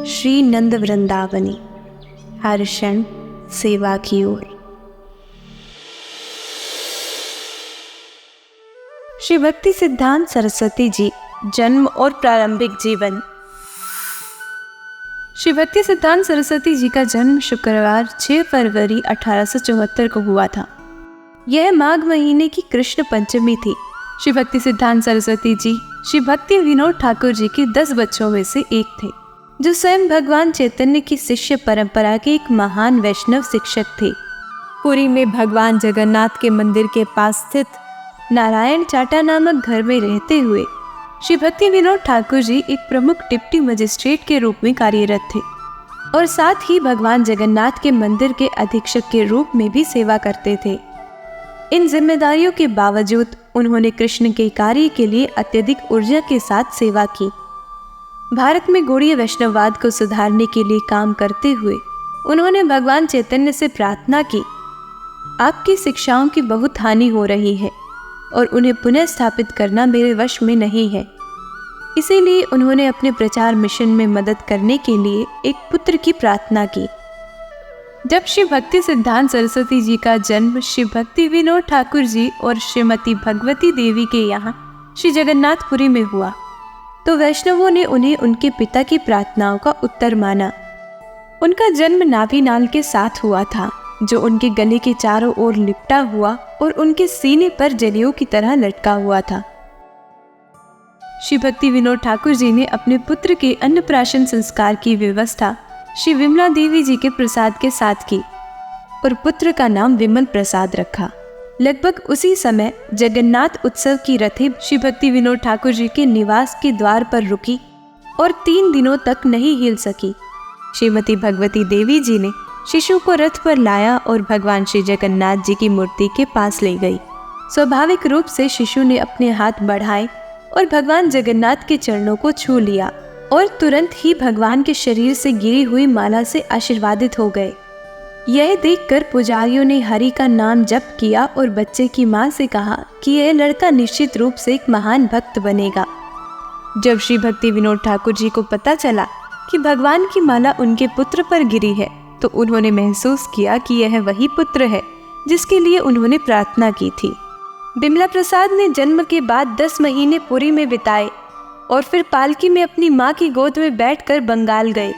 श्री नंद वृंदावनी, हर क्षण सेवा की ओर। श्री भक्ति सिद्धांत सरस्वती जी, जन्म और प्रारंभिक जीवन। श्री भक्ति सिद्धांत सरस्वती जी का जन्म शुक्रवार 6 फरवरी 1874 को हुआ था। यह माघ महीने की कृष्ण पंचमी थी। श्री भक्ति सिद्धांत सरस्वती जी श्री भक्ति विनोद ठाकुर जी के 10 बच्चों में से एक थे, जो स्वयं भगवान चैतन्य की शिष्य परंपरा के एक महान वैष्णव शिक्षक थे। पुरी में भगवान जगन्नाथ के मंदिर के पास स्थित नारायण चाटा नामक घर में रहते हुए श्री भक्ति विनोद ठाकुर जी एक प्रमुख डिप्टी मजिस्ट्रेट के रूप में कार्यरत थे और साथ ही भगवान जगन्नाथ के मंदिर के अधीक्षक के रूप में भी सेवा करते थे। इन जिम्मेदारियों के बावजूद उन्होंने कृष्ण के कार्य के लिए अत्यधिक ऊर्जा के साथ सेवा की। भारत में गौड़ीय वैष्णववाद को सुधारने के लिए काम करते हुए उन्होंने भगवान चैतन्य से प्रार्थना की, आपकी शिक्षाओं की बहुत हानि हो रही है और उन्हें पुनः स्थापित करना मेरे वश में नहीं है। इसीलिए उन्होंने अपने प्रचार मिशन में मदद करने के लिए एक पुत्र की प्रार्थना की। जब श्री भक्ति सिद्धांत सरस्वती जी का जन्म श्री भक्ति विनोद ठाकुर जी और श्रीमती भगवती देवी के यहाँ श्री जगन्नाथपुरी में हुआ, तो वैष्णवों ने उन्हें उनके पिता की प्रार्थनाओं का उत्तर माना। उनका जन्म नाभि नाल के साथ हुआ था, जो उनके गले के चारों ओर लिपटा हुआ और उनके सीने पर जनेऊ की तरह लटका हुआ था। श्री भक्ति विनोद ठाकुर जी ने अपने पुत्र के अन्नप्राशन संस्कार की व्यवस्था श्री विमला देवी जी के प्रसाद के साथ की और पुत्र का नाम विमल प्रसाद रखा। लगभग उसी समय जगन्नाथ उत्सव की रथें श्री भक्ति विनोद ठाकुर जी के निवास के द्वार पर रुकी और 3 दिनों तक नहीं हिल सकी। श्रीमती भगवती देवी जी ने शिशु को रथ पर लाया और भगवान श्री जगन्नाथ जी की मूर्ति के पास ले गई। स्वाभाविक रूप से शिशु ने अपने हाथ बढ़ाए और भगवान जगन्नाथ के चरणों को छू लिया और तुरंत ही भगवान के शरीर से गिरी हुई माला से आशीर्वादित हो गए। यह देखकर पुजारियों ने हरि का नाम जप किया और बच्चे की मां से कहा कि यह लड़का निश्चित रूप से एक महान भक्त बनेगा। जब श्री भक्ति विनोद ठाकुर जी को पता चला कि भगवान की माला उनके पुत्र पर गिरी है, तो उन्होंने महसूस किया कि यह वही पुत्र है जिसके लिए उन्होंने प्रार्थना की थी। विमला प्रसाद ने जन्म के बाद 10 महीने पुरी में बिताए और फिर पालकी में अपनी माँ की गोद में बैठकर बंगाल गए।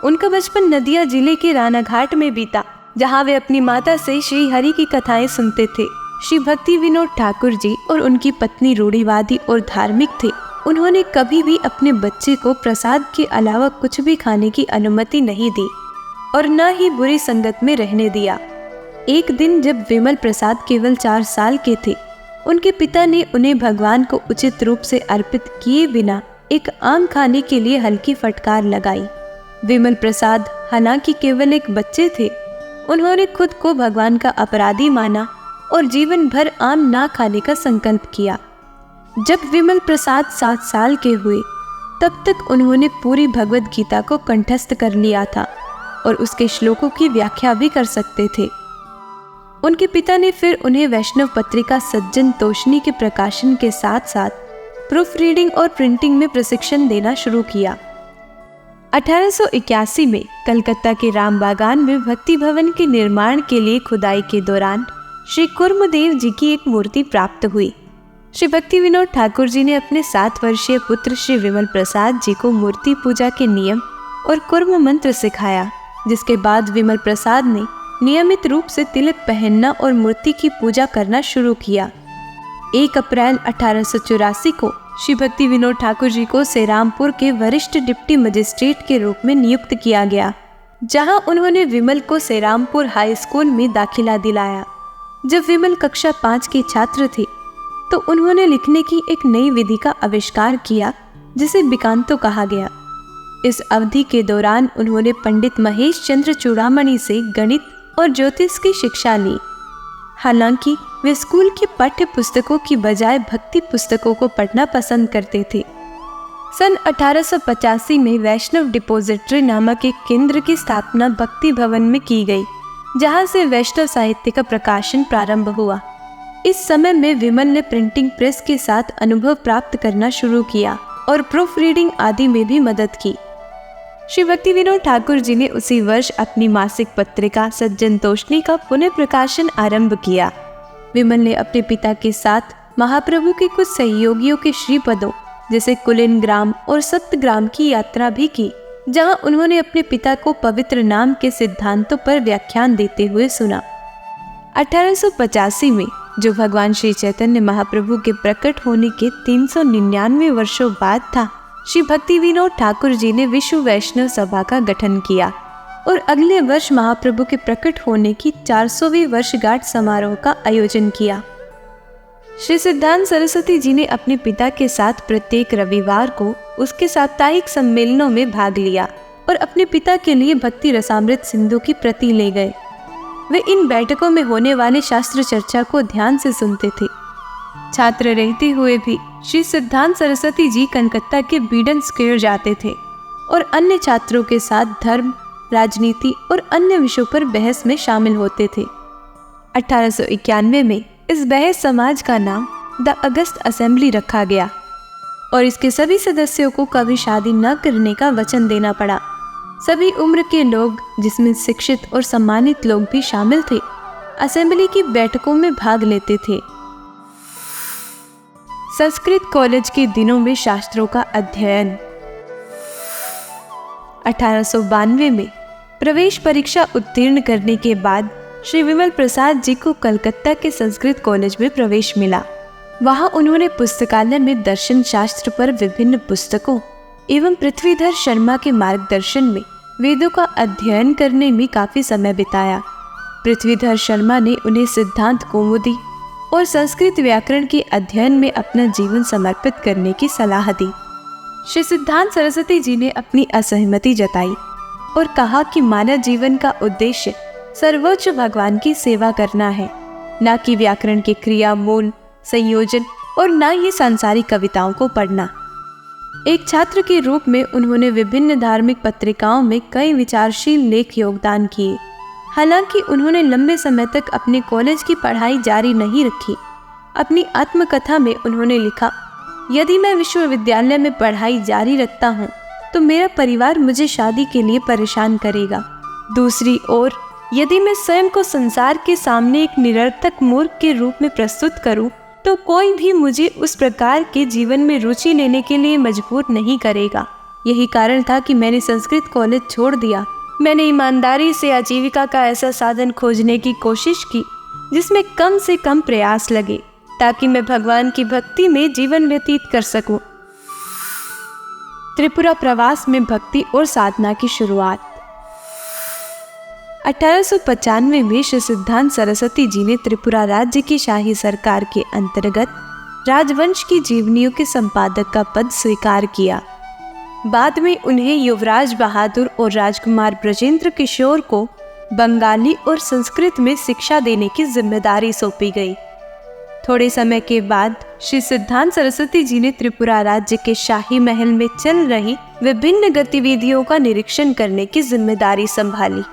उनका बचपन नदिया जिले के रानाघाट में बीता, जहाँ वे अपनी माता से श्री हरि की कथाएं सुनते थे। श्री भक्ति विनोद ठाकुर जी और उनकी पत्नी रूढ़िवादी और धार्मिक थे। उन्होंने कभी भी अपने बच्चे को प्रसाद के अलावा कुछ भी खाने की अनुमति नहीं दी और न ही बुरी संगत में रहने दिया। एक दिन जब विमल प्रसाद केवल 4 साल के थे, उनके पिता ने उन्हें भगवान को उचित रूप से अर्पित किए बिना एक आम खाने के लिए हल्की फटकार लगाई। विमल प्रसाद हालांकि केवल एक बच्चे थे, उन्होंने खुद को भगवान का अपराधी माना और जीवन भर आम ना खाने का संकल्प किया। जब विमल प्रसाद 7 साल के हुए, तब तक उन्होंने पूरी भगवद गीता को कंठस्थ कर लिया था और उसके श्लोकों की व्याख्या भी कर सकते थे। उनके पिता ने फिर उन्हें वैष्णव पत्रिका सज्जन तोषणी के प्रकाशन के साथ साथ प्रूफ रीडिंग और प्रिंटिंग में प्रशिक्षण देना शुरू किया। 1881 में कलकत्ता के रामबागान में भक्ति भवन के निर्माण के लिए खुदाई के दौरान श्री कुर्मदेव जी की एक मूर्ति प्राप्त हुई। श्री भक्ति विनोद ठाकुर जी ने अपने 7 वर्षीय पुत्र श्री विमल प्रसाद जी को मूर्ति पूजा के नियम और कुर्म मंत्र सिखाया, जिसके बाद विमल प्रसाद ने नियमित रूप से तिलक पहनना और मूर्ति की पूजा करना शुरू किया। 1 अप्रैल 1884 को श्री भक्ति विनोद ठाकुर जी को सेरामपुर के वरिष्ठ डिप्टी मजिस्ट्रेट के रूप में नियुक्त किया गया, जहां उन्होंने विमल को सेरामपुर हाई स्कूल में दाखिला दिलाया। जब विमल कक्षा 5 के छात्र थे, तो उन्होंने लिखने की एक नई विधि का आविष्कार किया, जिसे बिकांतो कहा गया। इस अवधि के दौरान उन्होंने पंडित महेश चंद्र चूड़ामणि से गणित और ज्योतिष की शिक्षा ली। हालांकि वे स्कूल की पाठ्य पुस्तकों की बजाय भक्ति पुस्तकों को पढ़ना पसंद करते थे। सन 1885 में वैष्णव डिपोजिटरी नामक एक केंद्र की स्थापना भक्ति भवन में की गई, जहां से वैष्णव साहित्य का प्रकाशन प्रारंभ हुआ। इस समय में विमल ने प्रिंटिंग प्रेस के साथ अनुभव प्राप्त करना शुरू किया और प्रूफ रीडिंग आदि में भी मदद की। श्री भक्ति विनोद ठाकुर जी ने उसी वर्ष अपनी मासिक पत्रिका सज्जन तोषणी का पुनः प्रकाशन आरंभ किया। विमल ने अपने पिता के साथ महाप्रभु के कुछ सहयोगियों के श्रीपदों जैसे कुलिन ग्राम और सप्तग्राम की यात्रा भी की, जहां उन्होंने अपने पिता को पवित्र नाम के सिद्धांतों पर व्याख्यान देते हुए सुना। 1885 में, जो भगवान श्री चैतन्य महाप्रभु के प्रकट होने के 399 वर्षों बाद था, श्री भक्ति विनोद ठाकुर जी ने विश्व वैष्णव सभा का गठन किया और अगले वर्ष महाप्रभु के प्रकट होने की 400वीं वर्षगांठ समारोह का आयोजन किया। श्री सिद्धांत सरस्वती जी ने अपने पिता के साथ प्रत्येक रविवार को उसके साप्ताहिक सम्मेलनों में भाग लिया और अपने पिता के लिए भक्ति रसामृत सिंधु की प्रति ले गए। वे इन बैठकों में होने वाले शास्त्र चर्चा को ध्यान से सुनते थे। छात्र रहते हुए भी श्री सिद्धांत सरस्वती जी कलकत्ता के बीडन स्क्वायर जाते थे और अन्य छात्रों के साथ धर्म, राजनीति और अन्य विषयों पर बहस में शामिल होते थे। 1891 में इस बहस समाज का नाम द अगस्त असेंबली रखा गया और इसके सभी सदस्यों को कभी शादी न करने का वचन देना पड़ा। सभी उम्र के लोग, जिसमें शिक्षित और सम्मानित लोग भी शामिल थे, असेंबली की बैठकों में भाग लेते थे। संस्कृत कॉलेज के दिनों में शास्त्रों का अध्ययन। 1892 में प्रवेश परीक्षा उत्तीर्ण करने के बाद श्री विमल प्रसाद जी को कलकत्ता के संस्कृत कॉलेज में प्रवेश मिला। वहां उन्होंने पुस्तकालय में दर्शन शास्त्र पर विभिन्न पुस्तकों एवं पृथ्वीधर शर्मा के मार्गदर्शन में वेदों का अध्ययन करने में काफी समय बिताया। पृथ्वीधर शर्मा ने उन्हें सिद्धांत कौमुदी और संस्कृत व्याकरण के अध्ययन में अपना जीवन समर्पित करने की सलाह दी। श्री सिद्धांत सरस्वती जी ने अपनी असहमति जताई और कहा कि मानव जीवन का उद्देश्य सर्वोच्च भगवान की सेवा करना है, न कि व्याकरण के क्रिया, मूल, संयोजन और न ही सांसारिक कविताओं को पढ़ना। एक छात्र के रूप में उन्होंने विभिन्न धार्मिक पत्रिकाओं में कई विचारशील लेख योगदान किए। हालांकि उन्होंने लंबे समय तक अपने कॉलेज की पढ़ाई जारी नहीं रखी। अपनी आत्मकथा में उन्होंने लिखा, यदि मैं विश्वविद्यालय में पढ़ाई जारी रखता हूँ तो मेरा परिवार मुझे शादी के लिए परेशान करेगा। दूसरी ओर यदि मैं स्वयं को संसार के सामने एक निरर्थक मूर्ख के रूप में प्रस्तुत करूं, तो कोई भी मुझे उस प्रकार के जीवन में रुचि लेने के लिए मजबूर नहीं करेगा। यही कारण था कि मैंने संस्कृत कॉलेज छोड़ दिया। मैंने ईमानदारी से आजीविका का ऐसा साधन खोजने की कोशिश की जिसमें कम से कम प्रयास लगे, ताकि मैं भगवान की भक्ति में जीवन व्यतीत कर सकूं। त्रिपुरा प्रवास में भक्ति और साधना की शुरुआत। 1895 में श्री सिद्धांत सरस्वती जी ने त्रिपुरा राज्य की शाही सरकार के अंतर्गत राजवंश की जीवनियों के संपादक का पद स्वीकार किया। बाद में उन्हें युवराज बहादुर और राजकुमार ब्रजेंद्र किशोर को बंगाली और संस्कृत में शिक्षा देने की जिम्मेदारी सौंपी गई। थोड़े समय के बाद श्री सिद्धांत सरस्वती जी ने त्रिपुरा राज्य के शाही महल में चल रही विभिन्न गतिविधियों का निरीक्षण करने की जिम्मेदारी संभाली।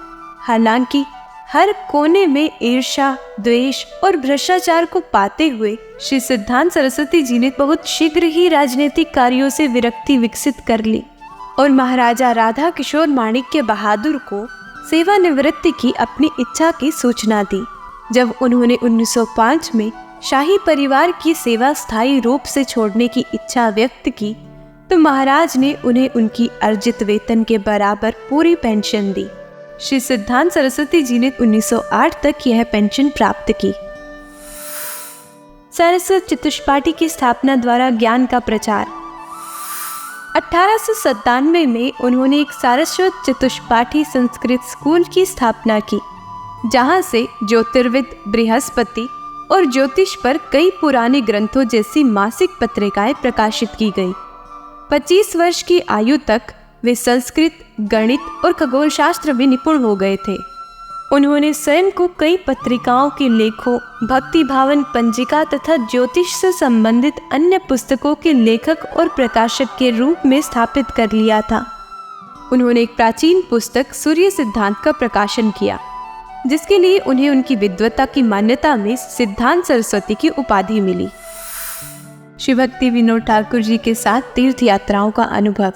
हालांकि हर कोने में ईर्ष्या, द्वेष और भ्रष्टाचार को पाते हुए श्री सिद्धांत सरस्वती जी ने बहुत शीघ्र ही राजनीतिक कार्यों से विरक्ति विकसित कर ली और महाराजा राधा किशोर माणिक्य बहादुर को सेवानिवृत्ति की अपनी इच्छा की सूचना दी। जब उन्होंने 1905 में शाही परिवार की सेवा स्थायी रूप से छोड़ने की इच्छा व्यक्त की, तो महाराज ने उन्हें उनकी अर्जित वेतन के बराबर पूरी पेंशन दी। श्री सिद्धांत सरस्वती जी ने 1908 तक यह पेंशन प्राप्त की। सारस्वत चतुष्पाठी की स्थापना द्वारा ज्ञान का प्रचार। 1897 में उन्होंने एक सारस्वत चतुष्पाठी संस्कृत स्कूल की स्थापना की, जहां से ज्योतिर्विद, बृहस्पति और ज्योतिष पर कई पुराने ग्रंथों जैसी मासिक पत्रिकाएं प्रकाशित की गई। 25 वर्ष की आयु तक वे संस्कृत, गणित और खगोल शास्त्र में निपुण हो गए थे। उन्होंने स्वयं को कई पत्रिकाओं के लेखों, भक्ति भावन पंजिका तथा ज्योतिष से संबंधित अन्य पुस्तकों के लेखक और प्रकाशक के रूप में स्थापित कर लिया था। उन्होंने एक प्राचीन पुस्तक सूर्य सिद्धांत का प्रकाशन किया। जिसके लिए उन्हें उनकी विद्वता की मान्यता में सिद्धांत सरस्वती की उपाधि मिली। श्री भक्ति विनोद ठाकुर जी के साथ तीर्थ यात्राओं का अनुभव।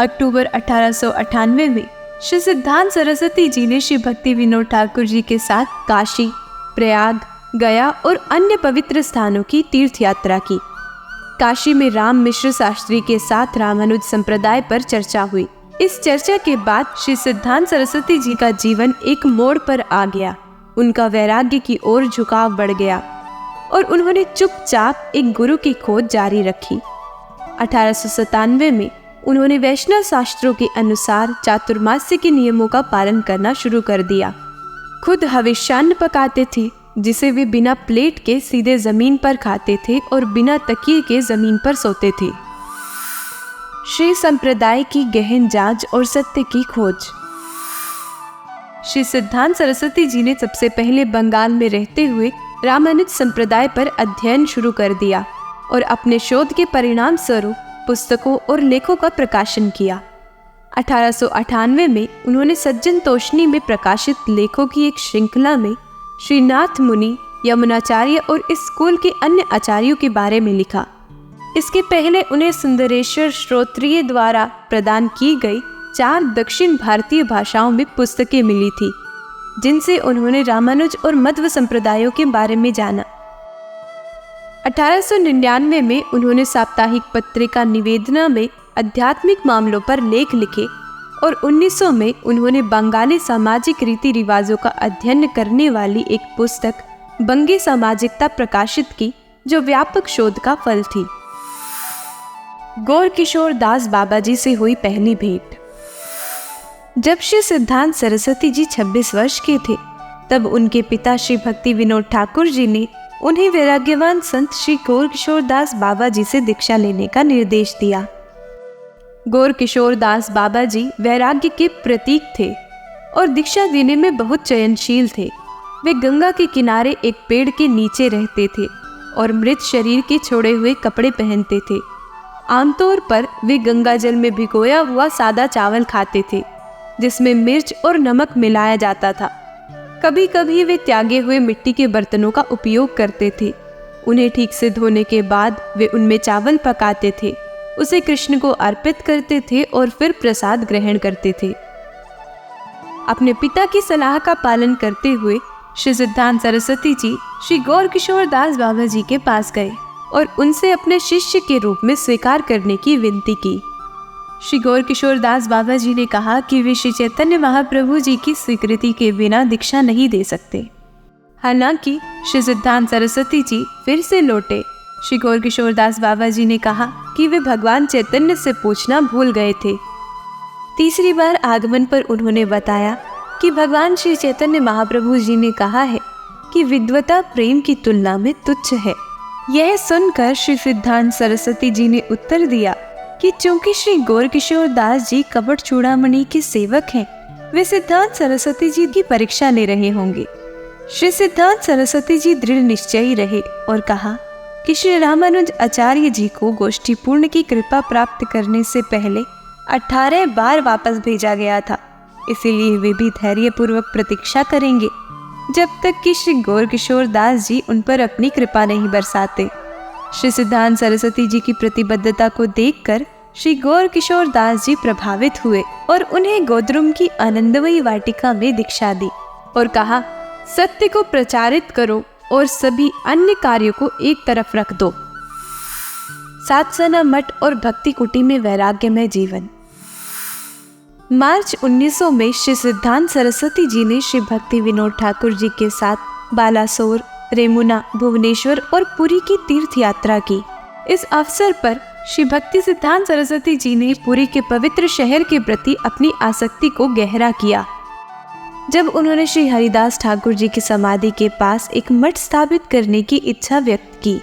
अक्टूबर 1898 में श्री सिद्धांत सरस्वती जी ने श्री भक्ति विनोद ठाकुर जी के साथ काशी, प्रयाग, गया और अन्य पवित्र स्थानों की तीर्थ यात्रा की। काशी में राम मिश्र शास्त्री के साथ रामानुज संप्रदाय पर चर्चा हुई। इस चर्चा के बाद श्री सिद्धांत सरस्वती जी का जीवन एक मोड़ पर आ गया। उनका वैराग्य की ओर झुकाव बढ़ गया और उन्होंने चुपचाप एक गुरु की खोज जारी रखी। 1897 में उन्होंने वैष्णव शास्त्रों के अनुसार चातुर्मास्य के नियमों का पालन करना शुरू कर दिया। खुद हविष्यान्न पकाते थे, जिसे वे बिना प्लेट के सीधे जमीन पर खाते थे और बिना तकिए के जमीन पर सोते थे। श्री संप्रदाय की गहन जांच और सत्य की खोज। श्री सिद्धांत सरस्वती जी ने सबसे पहले बंगाल में रहते हुए रामानुज संप्रदाय पर अध्ययन शुरू कर दिया और अपने शोध के परिणाम स्वरूप पुस्तकों और लेखों का प्रकाशन किया। 1898 में उन्होंने सज्जन तोषणी में प्रकाशित लेखों की एक श्रृंखला में श्रीनाथ मुनि, यमुनाचार्य और इस स्कूल के अन्य आचार्यों के बारे में लिखा। इसके पहले उन्हें सुंदरेश्वर श्रोत्रिय द्वारा प्रदान की गई 4 दक्षिण भारतीय भाषाओं में पुस्तकें मिली थी, जिनसे उन्होंने रामानुज और मध्व संप्रदायों के बारे में जाना। 1899 में उन्होंने साप्ताहिक पत्रिका निवेदना में आध्यात्मिक मामलों पर लेख लिखे और 1900 में उन्होंने बंगाली सामाजिक रीति रिवाजों का अध्ययन करने वाली एक पुस्तक बंगी सामाजिकता प्रकाशित की, जो व्यापक शोध का फल थी। गौर किशोर दास बाबा जी से हुई पहली भेंट। जब श्री सिद्धांत सरस्वती जी 26 वर्ष के थे, तब उनके पिता श्री भक्ति विनोद ठाकुर जी ने उन्हें वैराग्यवान संत श्री गौर किशोर दास बाबा जी से दीक्षा लेने का निर्देश दिया। गौर किशोर दास बाबा जी वैराग्य के प्रतीक थे और दीक्षा देने में बहुत चयनशील थे। वे गंगा के किनारे एक पेड़ के नीचे रहते थे और मृत शरीर के छोड़े हुए कपड़े पहनते थे। आमतौर पर वे गंगा जल में भिगोया हुआ सादा चावल खाते थे, जिसमें मिर्च और नमक मिलाया जाता था। कभी कभी वे त्यागे हुए मिट्टी के बर्तनों का उपयोग करते थे। उन्हें ठीक से धोने के बाद वे उनमें चावल पकाते थे, उसे कृष्ण को अर्पित करते थे और फिर प्रसाद ग्रहण करते थे। अपने पिता की सलाह का पालन करते हुए श्री सिद्धांत सरस्वती जी श्री गौर किशोर दास बाबा जी के पास गए और उनसे अपने शिष्य के रूप में स्वीकार करने की विनती की। श्री गौर किशोर दास बाबा जी ने कहा कि वे श्री चैतन्य महाप्रभु जी की स्वीकृति के बिना दीक्षा नहीं दे सकते। हालांकि श्री सिद्धांत सरस्वती जी फिर से लौटे। श्री गौर किशोर दास बाबा जी ने कहा कि वे भगवान चैतन्य से पूछना भूल गए थे। तीसरी बार आगमन पर उन्होंने बताया कि भगवान श्री चैतन्य महाप्रभु जी ने कहा है कि विद्वता प्रेम की तुलना में तुच्छ है। यह सुनकर श्री सिद्धांत सरस्वती जी ने उत्तर दिया कि चूंकि श्री गौर किशोर दास जी कपट चूड़ामणि के सेवक हैं, वे सिद्धांत सरस्वती जी की परीक्षा ले रहे होंगे। श्री सिद्धांत सरस्वती जी दृढ़ निश्चयी रहे और कहा कि श्री रामानुज आचार्य जी को गोष्ठी पूर्ण की कृपा प्राप्त करने से पहले 18 बार वापस भेजा गया था, इसीलिए वे भी धैर्यपूर्वक प्रतीक्षा करेंगे जब तक कि श्री गौर किशोर दास जी उन पर अपनी कृपा नहीं बरसाते। श्री सिद्धांत सरस्वती जी की प्रतिबद्धता को देखकर श्री गौर किशोर दास जी प्रभावित हुए और उन्हें गोद्रुम की आनंदमयी वाटिका में दीक्षा दी और कहा, सत्य को प्रचारित करो और सभी अन्य कार्यों को एक तरफ रख दो। सातसना मठ और भक्ति कुटी में वैराग्यमय जीवन। मार्च 1900 में श्री सिद्धांत सरस्वती जी ने श्री भक्ति विनोद ठाकुर जी के साथ बालासोर, रेमुना, भुवनेश्वर और पुरी की तीर्थ यात्रा की। इस अवसर पर श्री भक्ति सिद्धांत सरस्वती जी ने पुरी के पवित्र शहर के प्रति अपनी आसक्ति को गहरा किया। जब उन्होंने श्री हरिदास ठाकुर जी की समाधि के पास एक मठ स्थापित करने की इच्छा व्यक्त की,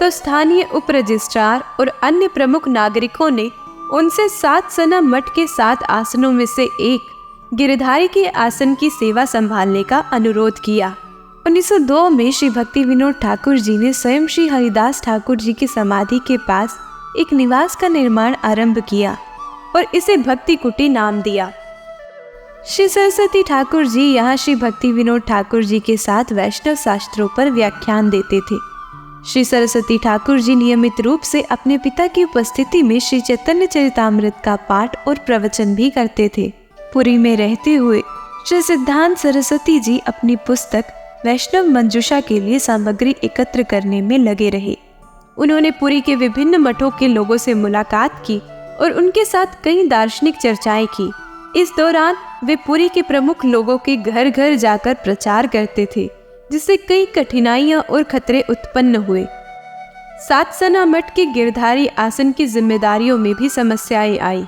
तो स्थानीय उप रजिस्ट्रार और अन्य प्रमुख नागरिकों ने उनसे सातसना मठ के 7 आसनों में से एक गिरधारी के आसन की सेवा संभालने का अनुरोध किया। 1902 में श्री भक्ति विनोद ठाकुर जी ने स्वयं श्री हरिदास ठाकुर जी की समाधि के पास एक निवास का निर्माण आरंभ किया और इसे भक्ति कुटी नाम दिया। श्री सरस्वती ठाकुर जी यहाँ श्री भक्ति विनोद ठाकुर जी के साथ वैष्णव शास्त्रों पर व्याख्यान देते थे। श्री सरस्वती ठाकुर जी नियमित रूप से अपने पिता की उपस्थिति में श्री चैतन्य चरितामृत का पाठ और प्रवचन भी करते थे। पुरी में रहते हुए श्री सिद्धांत सरस्वती जी अपनी पुस्तक वैष्णव मंजूषा के लिए सामग्री एकत्र करने में लगे रहे। उन्होंने पुरी के विभिन्न मठों के लोगों से मुलाकात की और उनके साथ कई दार्शनिक चर्चाएं की। इस दौरान वे पुरी के प्रमुख लोगों के घर घर जाकर प्रचार करते थे, जिससे कई कठिनाइयां और खतरे उत्पन्न हुए। सातसना मठ के गिरधारी आसन की जिम्मेदारियों में भी समस्याएं आई।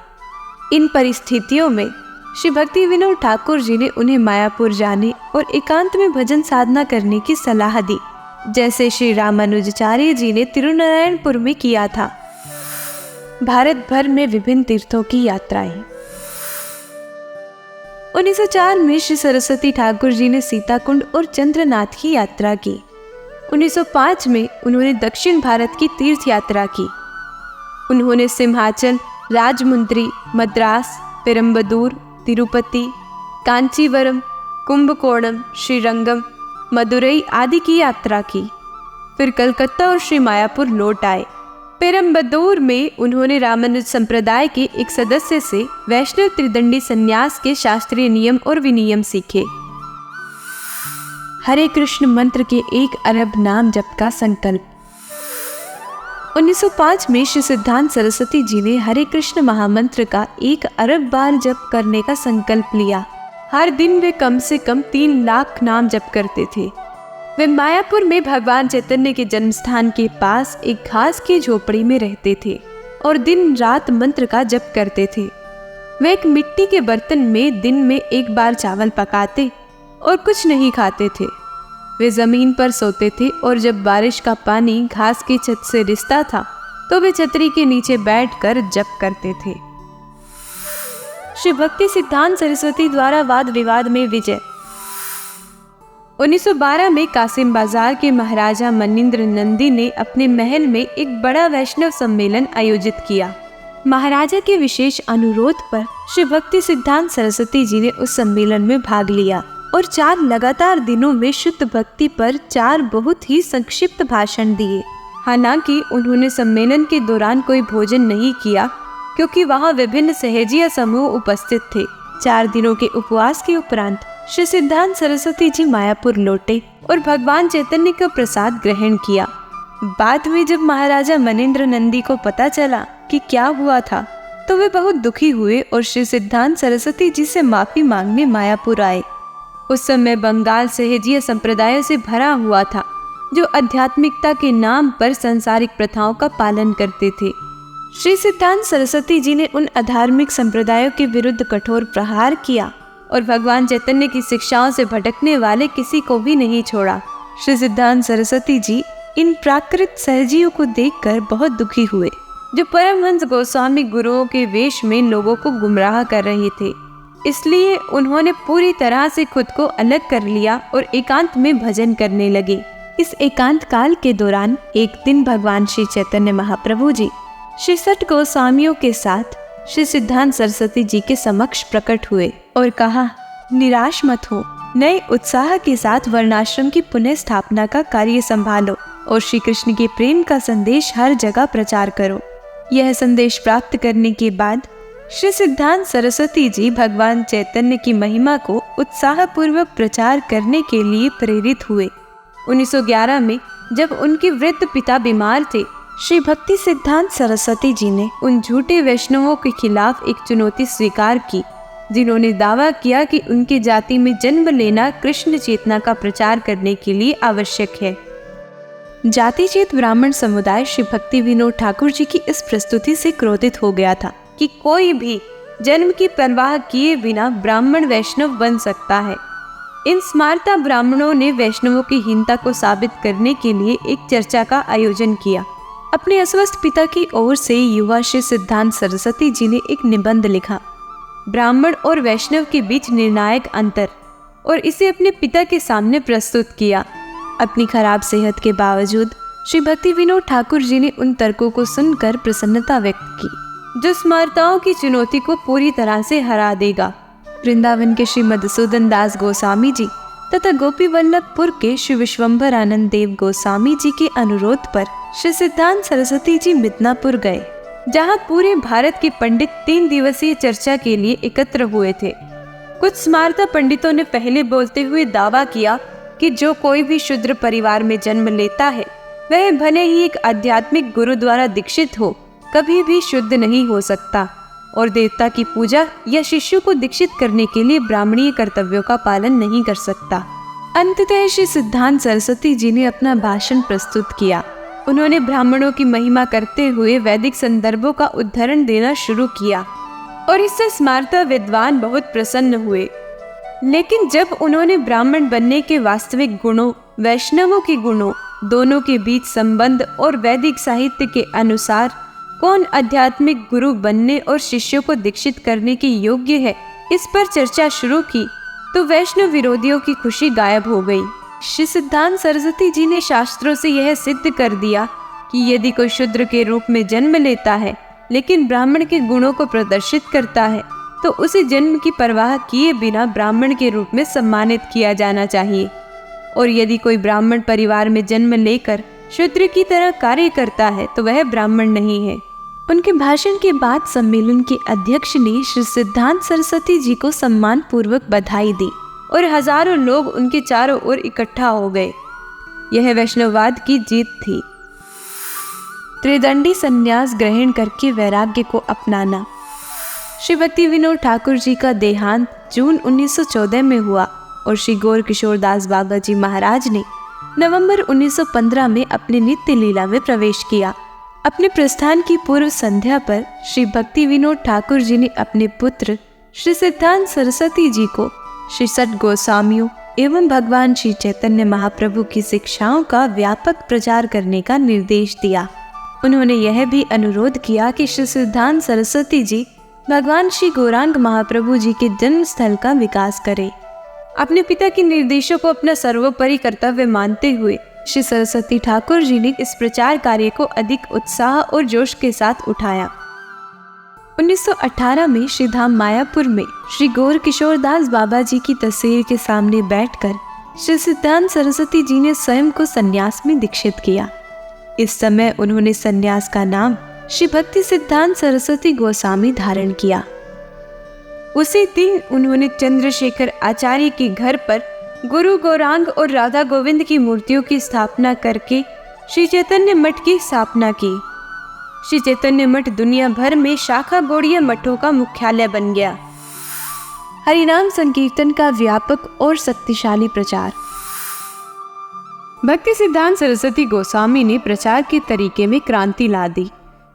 इन परिस्थितियों में श्री भक्ति विनोद ठाकुर जी ने उन्हें मायापुर जाने और एकांत में भजन साधना करने की सलाह दी, जैसे श्री रामानुजाचार्य जी ने तिरुनारायणपुर में किया था। भारत भर में विभिन्न तीर्थों की यात्राएं। 1904 में श्री सरस्वती ठाकुर जी ने सीताकुंड और चंद्रनाथ की यात्रा की। 1905 में उन्होंने दक्षिण भारत की तीर्थ यात्रा की। उन्होंने सिंहाचल, राजमुंद्री, मद्रास, पेरम्बदूर, तिरुपति, कांचीवरम, कुंभकोणम, श्रीरंगम, मदुरई आदि की यात्रा की। फिर कलकत्ता और श्री मायापुर लौट आए। पेरम्बदूर में उन्होंने रामानुज संप्रदाय के एक सदस्य से वैष्णव त्रिदंडी संन्यास के शास्त्रीय नियम और विनियम सीखे। हरे कृष्ण मंत्र के 1 अरब नाम जप का संकल्प। 1905 में श्री सिद्धांत सरस्वती जी ने हरे कृष्ण महामंत्र का 1 अरब बार जप करने का संकल्प लिया। हर दिन वे कम से कम 3 लाख नाम जप करते थे। वे मायापुर में भगवान चैतन्य के जन्मस्थान के पास एक घास की झोपड़ी में रहते थे और दिन रात मंत्र का जप करते थे। वे एक मिट्टी के बर्तन में दिन में 1 बार चावल पकाते और कुछ नहीं खाते थे। वे जमीन पर सोते थे और जब बारिश का पानी घास की छत से रिसता था तो वे छतरी के नीचे बैठकर जप करते थे। श्री भक्ति सिद्धांत सरस्वती द्वारा वाद विवाद में विजय। 1912 में कासिम बाजार के महाराजा मनिंद्र नंदी ने अपने महल में एक बड़ा वैष्णव सम्मेलन आयोजित किया। महाराजा के विशेष अनुरोध पर श्री भक्ति सिद्धांत सरस्वती जी ने उस सम्मेलन में भाग लिया और 4 लगातार दिनों में शुद्ध भक्ति पर 4 बहुत ही संक्षिप्त भाषण दिए। हालांकि उन्होंने सम्मेलन के दौरान कोई भोजन नहीं किया, क्योंकि वहां विभिन्न सहेजिया समूह उपस्थित थे। 4 दिनों के उपवास के उपरांत श्री सिद्धांत सरस्वती जी मायापुर लौटे और भगवान चैतन्य का प्रसाद ग्रहण किया। बाद में जब महाराजा मनिंद्र नंदी को पता चला कि क्या हुआ था, तो वे बहुत दुखी हुए और श्री सिद्धांत सरस्वती जी से माफी मांगने मायापुर आए। उस समय बंगाल सहेजिया संप्रदायों से भरा हुआ था, जो आध्यात्मिकता के नाम पर सांसारिक प्रथाओं का पालन करते थे। श्री सिद्धांत सरस्वती जी ने उन अधार्मिक संप्रदायों के विरुद्ध कठोर प्रहार किया और भगवान चैतन्य की शिक्षाओं से भटकने वाले किसी को भी नहीं छोड़ा। श्री सिद्धांत सरस्वती जी इन प्राकृत सहजियों को देखकर बहुत दुखी हुए, जो परमहंस गोस्वामी गुरुओं के वेश में लोगों को गुमराह कर रहे थे। इसलिए उन्होंने पूरी तरह से खुद को अलग कर लिया और एकांत में भजन करने लगे। इस एकांत काल के दौरान एक दिन भगवान श्री चैतन्य महाप्रभु जी श्री 6 गोस्वामियों के साथ श्री सिद्धांत सरस्वती जी के समक्ष प्रकट हुए और कहा, निराश मत हो, नए उत्साह के साथ वर्णाश्रम की पुनः स्थापना का कार्य संभालो और श्री कृष्ण के प्रेम का संदेश हर जगह प्रचार करो। यह संदेश प्राप्त करने के बाद श्री सिद्धांत सरस्वती जी भगवान चैतन्य की महिमा को उत्साहपूर्वक प्रचार करने के लिए प्रेरित हुए। 1911 में जब उनके वृद्ध पिता बीमार थे, श्री भक्ति सिद्धांत सरस्वती जी ने उन झूठे वैष्णवों के खिलाफ एक चुनौती स्वीकार की, जिन्होंने दावा किया कि उनकी जाति में जन्म लेना कृष्ण चेतना का प्रचार करने के लिए आवश्यक है। जातिचेत ब्राह्मण समुदाय श्री भक्ति विनोद ठाकुर जी की इस प्रस्तुति से क्रोधित हो गया था कि कोई भी जन्म की परवाह किए बिना ब्राह्मण वैष्णव बन सकता है। इन स्मार्ता ब्राह्मणों ने वैष्णवों की हीनता को साबित करने के लिए एक चर्चा का आयोजन किया। अपने अस्वस्थ पिता की ओर से युवा श्री सिद्धांत सरस्वती जी ने एक निबंध लिखा, ब्राह्मण और वैष्णव के बीच निर्णायक अंतर, और इसे अपने पिता के सामने प्रस्तुत किया। अपनी खराब सेहत के बावजूद श्री भक्ति विनोद ठाकुर जी ने उन तर्कों को सुनकर प्रसन्नता व्यक्त की, जो स्मार्ताओं की चुनौती को पूरी तरह से हरा देगा। वृंदावन के श्री मधुसूदन दास गोस्वामी जी तथा गोपी वल्लभपुर के श्री विश्वम्भर आनंद देव गोस्वामी जी के अनुरोध पर श्री सिद्धांत सरस्वती जी मिदनापुर गए, जहां पूरे भारत के पंडित 3 दिवसीय चर्चा के लिए एकत्र हुए थे। कुछ स्मार्ता पंडितों ने पहले बोलते हुए दावा किया कि जो कोई भी शूद्र परिवार में जन्म लेता है वह भले ही एक आध्यात्मिक गुरु द्वारा दीक्षित हो, कभी भी शुद्ध नहीं हो सकता और देवता की पूजा या शिष्यों को दीक्षित करने के लिए ब्राह्मणीय कर्तव्यों का पालन नहीं कर सकता। अंततः श्री सिद्धांत सरस्वती जी ने अपना भाषण प्रस्तुत किया। उन्होंने ब्राह्मणों की महिमा करते हुए वैदिक संदर्भों का उद्धरण देना शुरू किया और इससे स्मार्ता विद्वान बहुत प्रसन्न हुए। लेकिन जब उन्होंने ब्राह्मण बनने के वास्तविक गुणों, वैष्णवों के गुणों, दोनों के बीच संबंध और वैदिक साहित्य के अनुसार कौन आध्यात्मिक गुरु बनने और शिष्यों को दीक्षित करने के योग्य है, इस पर चर्चा शुरू की तो वैष्णव विरोधियों की खुशी गायब हो गई। श्री सिद्धांत सरस्वती जी ने शास्त्रों से यह सिद्ध कर दिया कि यदि कोई शूद्र के रूप में जन्म लेता है लेकिन ब्राह्मण के गुणों को प्रदर्शित करता है तो उसे जन्म की परवाह किए बिना ब्राह्मण के रूप में सम्मानित किया जाना चाहिए, और यदि कोई ब्राह्मण परिवार में जन्म लेकर शूद्र की तरह कार्य करता है तो वह ब्राह्मण नहीं है। उनके भाषण के बाद सम्मेलन के अध्यक्ष ने श्री सिद्धांत सरस्वती जी को सम्मान पूर्वक बधाई दी और हजारों लोग उनके चारों ओर इकट्ठा हो गए। यह वैष्णववाद की जीत थी। त्रिदंडी संन्यास ग्रहण करके वैराग्य को अपनाना। श्री भक्ति विनोद ठाकुर जी का देहांत जून 1914 में हुआ और श्री गौर किशोर दास बाबा जी महाराज ने नवंबर 1915 में अपनी नित्य लीला में प्रवेश किया। अपने प्रस्थान की पूर्व संध्या पर श्री भक्ति विनोद ठाकुर जी ने अपने पुत्र श्री सिद्धांत सरस्वती जी को श्री सठ गोस्वामियों एवं भगवान श्री चैतन्य महाप्रभु की शिक्षाओं का व्यापक प्रचार करने का निर्देश दिया। उन्होंने यह भी अनुरोध किया कि श्री सिद्धांत सरस्वती जी भगवान श्री गौरांग महाप्रभु जी के जन्म स्थल का विकास करें। अपने पिता के निर्देशों को अपना सर्वोपरि कर्तव्य मानते हुए श्री सरस्वती ठाकुर जी ने इस प्रचार कार्य को अधिक उत्साह और जोश के साथ उठाया। 1918 में श्री धाम मायापुर में श्री गौर किशोर दास बाबा जी की तस्वीर के सामने बैठकर श्री सिद्धांत सरस्वती जी ने स्वयं को संन्यास में दीक्षित किया। इस समय उन्होंने संन्यास का नाम श्री भक्ति सिद्धांत सरस्वती गोस्वामी धारण किया। उसी दिन उन्होंने चंद्रशेखर आचार्य के घर पर गुरु गौरांग और राधा गोविंद की मूर्तियों की स्थापना करके श्री चैतन्य मठ की स्थापना की। श्री चैतन्य मठ दुनिया भर में शाखा गौड़ीय मठों का मुख्यालय बन गया। हरिनाम संकीर्तन का व्यापक और शक्तिशाली प्रचार। भक्ति सिद्धांत सरस्वती गोस्वामी ने प्रचार के तरीके में क्रांति ला दी।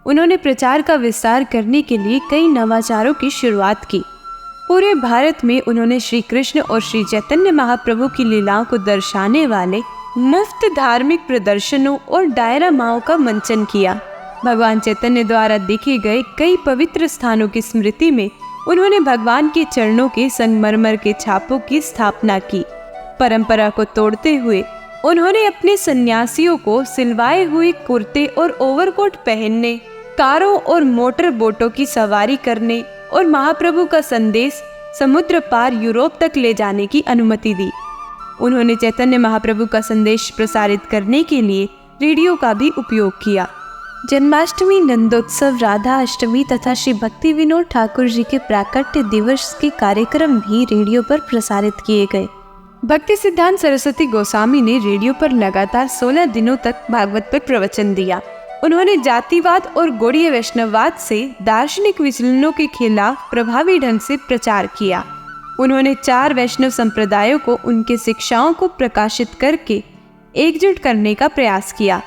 उन्होंने प्रचार का विस्तार करने के लिए कई नवाचारों की शुरुआत की। पूरे भारत में उन्होंने श्री कृष्ण और श्री चैतन्य महाप्रभु की लीलाओं को दर्शाने वाले मुफ्त धार्मिक प्रदर्शनों और डायरा माओं का मंचन किया। भगवान चैतन्य द्वारा दिखे गए कई पवित्र स्थानों की स्मृति में उन्होंने भगवान के चरणों के संगमरमर के छापों की स्थापना की। परंपरा को तोड़ते हुए उन्होंने अपने सन्यासियों को सिलवाए हुए कुर्ते और ओवरकोट पहनने, कारों और मोटर बोटों की सवारी करने और महाप्रभु का संदेश समुद्र पार यूरोप तक ले जाने की अनुमति दी। उन्होंने चैतन्य महाप्रभु का संदेश प्रसारित करने के लिए रेडियो का भी उपयोग किया। जन्माष्टमी, नंदोत्सव, राधा अष्टमी तथा श्री भक्ति विनोद ठाकुर जी के प्राकट्य दिवस के कार्यक्रम भी रेडियो पर प्रसारित किए गए। भक्ति सिद्धांत सरस्वती गोस्वामी ने रेडियो पर लगातार 16 दिनों तक भागवत पर प्रवचन दिया। उन्होंने जातिवाद और गौड़ीय वैष्णववाद से दार्शनिक विचलनों के खिलाफ प्रभावी ढंग से प्रचार किया। उन्होंने 4 वैष्णव संप्रदायों को उनके शिक्षाओं को प्रकाशित करके एकजुट करने का प्रयास किया।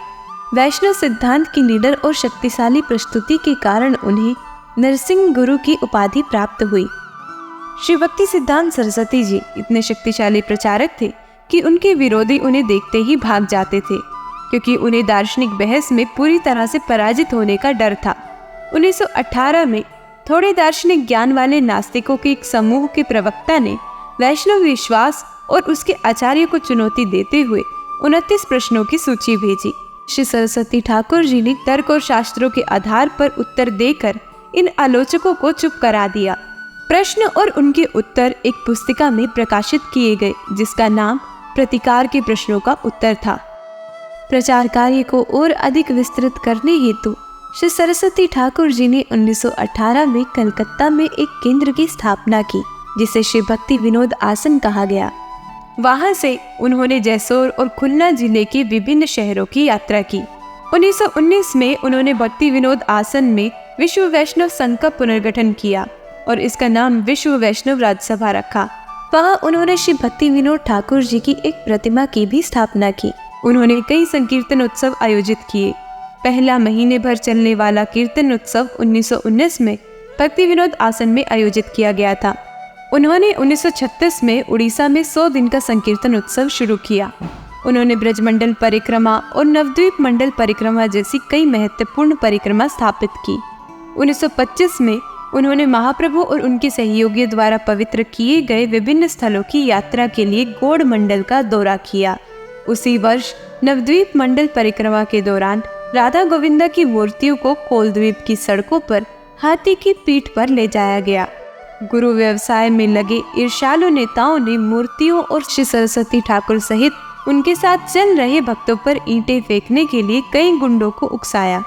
वैष्णव सिद्धांत की निडर और शक्तिशाली प्रस्तुति के कारण उन्हें नरसिंह गुरु की उपाधि प्राप्त हुई। श्री भक्ति सिद्धांत सरस्वती जी इतने शक्तिशाली प्रचारक थे कि उनके विरोधी उन्हें देखते ही भाग जाते थे, क्योंकि उन्हें दार्शनिक बहस में पूरी तरह से पराजित होने का डर था। 1918 में थोड़े दार्शनिक ज्ञान वाले नास्तिकों के एक समूह के प्रवक्ता ने वैष्णव विश्वास और उसके आचार्य को चुनौती देते हुए 29 प्रश्नों की सूची भेजी। श्री सरस्वती ठाकुर जी ने तर्क और शास्त्रों के आधार पर उत्तर देकर इन आलोचकों को चुप करा दिया। प्रश्न और उनके उत्तर एक पुस्तिका में प्रकाशित किए गए, जिसका नाम प्रतिकार के प्रश्नों का उत्तर था। प्रचार कार्य को और अधिक विस्तृत करने हेतु श्री सरस्वती ठाकुर जी ने 1918 में कलकत्ता में एक केंद्र की स्थापना की, जिसे श्री भक्ति विनोद आसन कहा गया। वहां से उन्होंने जैसोर और खुलना जिले के विभिन्न शहरों की यात्रा की। 1919 में उन्होंने भक्ति विनोद आसन में विश्व वैष्णव संघ का पुनर्गठन किया और इसका नाम विश्व वैष्णव राजसभा रखा। वहां उन्होंने श्री भक्ति विनोद ठाकुर जी की एक प्रतिमा की भी स्थापना की। उन्होंने कई संकीर्तन उत्सव आयोजित किए। पहला महीने भर चलने वाला कीर्तन उत्सव 1919 में भक्ति विनोद आसन में आयोजित किया गया था। उन्होंने 1936 में उड़ीसा में 100 दिन का संकीर्तन उत्सव शुरू किया। उन्होंने ब्रजमंडल परिक्रमा और नवद्वीप मंडल परिक्रमा जैसी कई महत्वपूर्ण परिक्रमा स्थापित की। 1925 में उन्होंने महाप्रभु और उनके सहयोगियों द्वारा पवित्र किए गए विभिन्न स्थलों की यात्रा के लिए गौड़ मंडल का दौरा किया। उसी वर्ष नवद्वीप मंडल परिक्रमा के दौरान राधा गोविंदा की मूर्तियों को कोलद्वीप की सड़कों पर हाथी की पीठ पर ले जाया गया। गुरु व्यवसाय में लगे ईर्ष्यालु नेताओं ने मूर्तियों और श्री सरस्वती ठाकुर सहित उनके साथ चल रहे भक्तों पर ईंटें फेंकने के लिए कई गुंडों को उकसाया।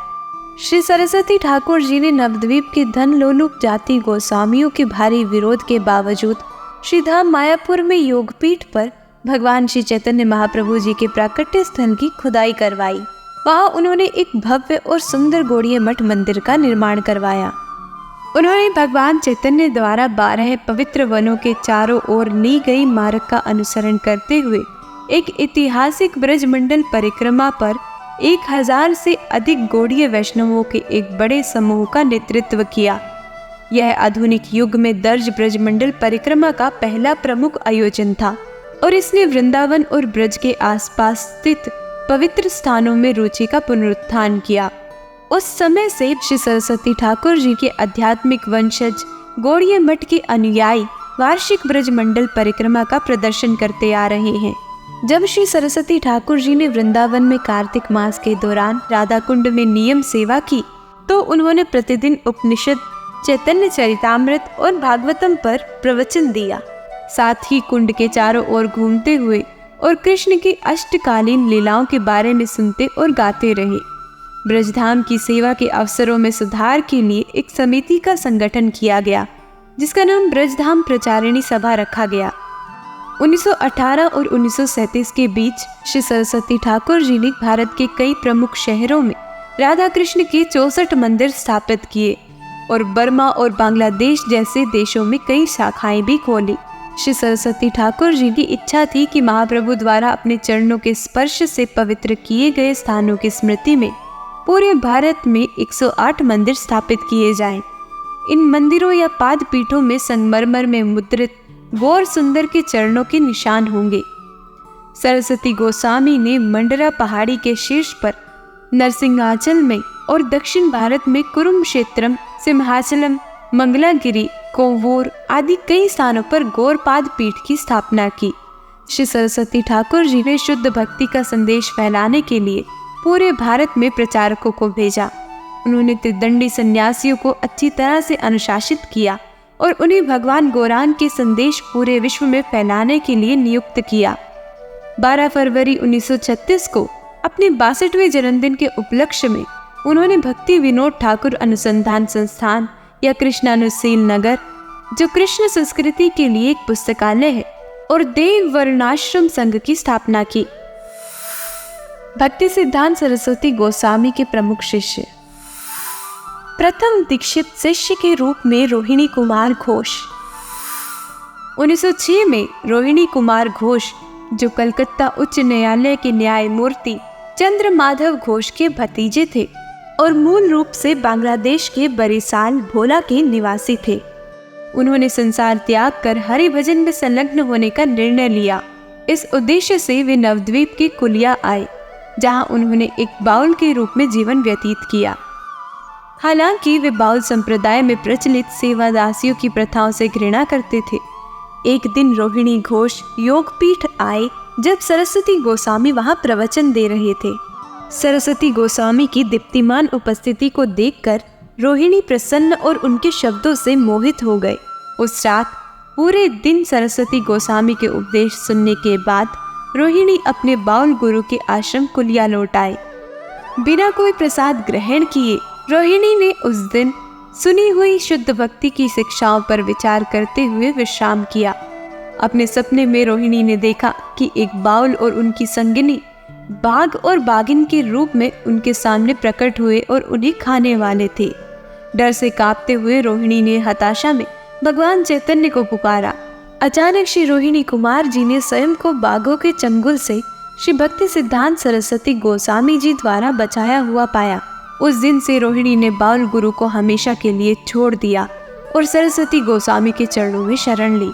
श्री सरस्वती ठाकुर जी ने नवद्वीप के धन लोलुप जाति गोस्वामियों के भारी विरोध के बावजूद श्रीधाम मायापुर में योगपीठ पर भगवान श्री चैतन्य महाप्रभु जी के प्राकट्य स्थल की खुदाई करवाई। वहां उन्होंने एक भव्य और सुंदर गौड़ीय मठ मंदिर का निर्माण करवाया। उन्होंने भगवान चैतन्य द्वारा 12 पवित्र वनों के चारों ओर ली गई मार्ग का अनुसरण करते हुए एक ऐतिहासिक ब्रजमंडल परिक्रमा पर 1000 से अधिक गौड़ीय वैष्णवों के एक बड़े समूह का नेतृत्व किया। यह आधुनिक युग में दर्ज ब्रजमंडल परिक्रमा का पहला प्रमुख आयोजन था और इसने वृंदावन और ब्रज के आसपास स्थित पवित्र स्थानों में रुचि का पुनरुत्थान किया। उस समय से श्री सरस्वती ठाकुर जी के आध्यात्मिक वंशज गौड़ीय मठ के अनुयायी वार्षिक ब्रजमंडल परिक्रमा का प्रदर्शन करते आ रहे हैं। जब श्री सरस्वती ठाकुर जी ने वृंदावन में कार्तिक मास के दौरान राधा कुंड में नियम सेवा की, तो उन्होंने प्रतिदिन उपनिषद, चैतन्य चरितामृत और भागवतम पर प्रवचन दिया। साथ ही कुंड के चारों ओर घूमते हुए और कृष्ण की अष्टकालीन लीलाओं के बारे में सुनते और गाते रहे। ब्रजधाम की सेवा के अवसरों में सुधार के लिए एक समिति का संगठन किया गया, जिसका नाम ब्रजधाम प्रचारिणी सभा रखा गया। 1918 और 1937 के बीच श्री सरस्वती ठाकुर जी ने भारत के कई प्रमुख शहरों में राधा कृष्ण के 64 मंदिर स्थापित किए और बर्मा और बांग्लादेश जैसे देशों में कई शाखाएं भी खोली। श्री सरस्वती ठाकुर जी की इच्छा थी कि महाप्रभु द्वारा अपने चरणों के स्पर्श से पवित्र किए गए स्थानों की स्मृति में पूरे भारत में 108 मंदिर स्थापित किए जाएं। इन मंदिरों या पाद पीठों में संगमरमर में मुद्रित गौर सुंदर के चरणों के निशान होंगे। सरस्वती गोस्वामी ने मंडरा पहाड़ी के शीर्ष पर नरसिंहाचल में और दक्षिण भारत में कुरुक्षेत्रम, सिंहाचलम, मंगलागिरी, कोवूर आदि कई स्थानों पर गौरपाद पीठ की स्थापना की। श्री सरस्वती ठाकुर जी ने शुद्ध भक्ति का संदेश फैलाने के लिए पूरे भारत में प्रचारकों को भेजा। उन्होंने त्रिदंडी सन्यासियों को अच्छी तरह से अनुशासित किया और उन्हें भगवान गौरांग के संदेश पूरे विश्व में फैलाने के लिए नियुक्त किया। 12 फरवरी 1936 को अपने 62वें जन्मदिन के उपलक्ष्य में उन्होंने भक्ति विनोद ठाकुर अनुसंधान संस्थान या कृष्णानुशील नगर, जो कृष्ण संस्कृति के लिए एक पुस्तकालय है, और देव वर्णाश्रम संघ की स्थापना की। भक्ति सिद्धांत सरस्वती गोस्वामी के प्रमुख शिष्य। प्रथम दीक्षित शिष्य के रूप में रोहिणी कुमार घोष। 1906 में रोहिणी कुमार घोष, जो कलकत्ता उच्च न्यायालय के न्यायमूर्ति चंद्र माधव घोष के भतीजे थे और मूल रूप से बांग्लादेश के बरिसाल भोला के निवासी थे, उन्होंने संसार त्याग कर हरि भजन में संलग्न होने का निर्णय लिया। इस उद्देश्य से वे नवद्वीप के कुलिया आए, जहां उन्होंने एक बाउल के रूप में जीवन व्यतीत किया। हालांकि वे बाउल संप्रदाय में प्रचलित सेवादासियों की प्रथाओं से घृणा करते थे। एक दिन रोहिणी घोष योगपीठ आए, जब सरस्वती गोस्वामी वहां प्रवचन दे रहे थे। सरस्वती गोस्वामी की दीप्तिमान उपस्थिति को देखकर रोहिणी प्रसन्न और उनके शब्दों से मोहित हो गए। उस रात पूरे दिन सरस्वती गोस्वामी के उपदेश सुनने के बाद रोहिणी अपने बाउल गुरु के आश्रम कुलिया लौट आए। बिना कोई प्रसाद ग्रहण किए रोहिणी ने उस दिन सुनी हुई शुद्ध भक्ति की शिक्षाओं पर विचार करते हुए विश्राम किया। अपने सपने में रोहिणी ने देखा कि एक बाउल और उनकी संगिनी बाघ और बाघिन के रूप में उनके सामने प्रकट हुए और उन्हें खाने वाले थे। डर से कांपते हुए रोहिणी ने हताशा में भगवान चैतन्य को पुकारा। अचानक श्री रोहिणी कुमार जी ने स्वयं को बाघों के चंगुल से श्री भक्ति सिद्धांत सरस्वती गोस्वामी जी द्वारा बचाया हुआ पाया। उस दिन से रोहिणी ने बाउल गुरु को हमेशा के लिए छोड़ दिया और सरस्वती गोस्वामी के चरणों में शरण ली।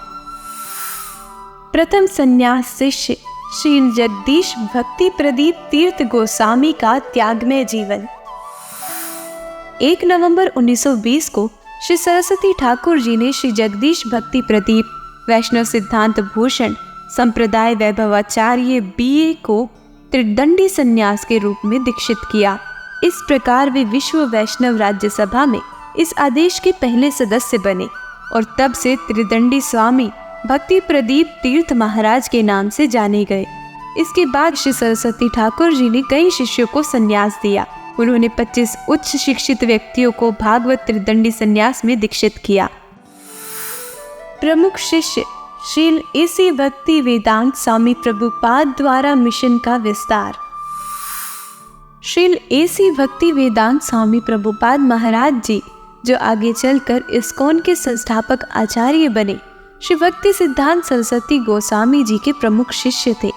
प्रथम संन्यास शिष्य श्री जगदीश भक्ति प्रदीप तीर्थ गोस्वामी का त्यागमय जीवन। 1 नवंबर 1920 को श्री सरस्वती ठाकुर जी ने श्री जगदीश भक्ति प्रदीप वैष्णव सिद्धांत भूषण संप्रदाय वैभवाचार्य BA को त्रिदंडी संन्यास के रूप में दीक्षित किया। इस प्रकार वे विश्व वैष्णव राज्यसभा में इस आदेश के पहले सदस्य बने और तब से त्रिदंडी स्वामी भक्ति प्रदीप तीर्थ महाराज के नाम से जाने गए। इसके बाद श्री सरस्वती ठाकुर जी ने कई शिष्यों को संन्यास दिया। उन्होंने 25 उच्च शिक्षित व्यक्तियों को भागवत त्रिदंडी संन्यास में दीक्षित किया। प्रमुख शिष्य श्रील AC भक्ति वेदांत स्वामी प्रभुपाद द्वारा मिशन का विस्तार। श्रील AC भक्ति वेदांत स्वामी प्रभुपाद महाराज जी, जो आगे चलकर इस्कॉन के संस्थापक आचार्य बने, श्री भक्ति सिद्धांत सरस्वती गोस्वामी जी के प्रमुख शिष्य थे,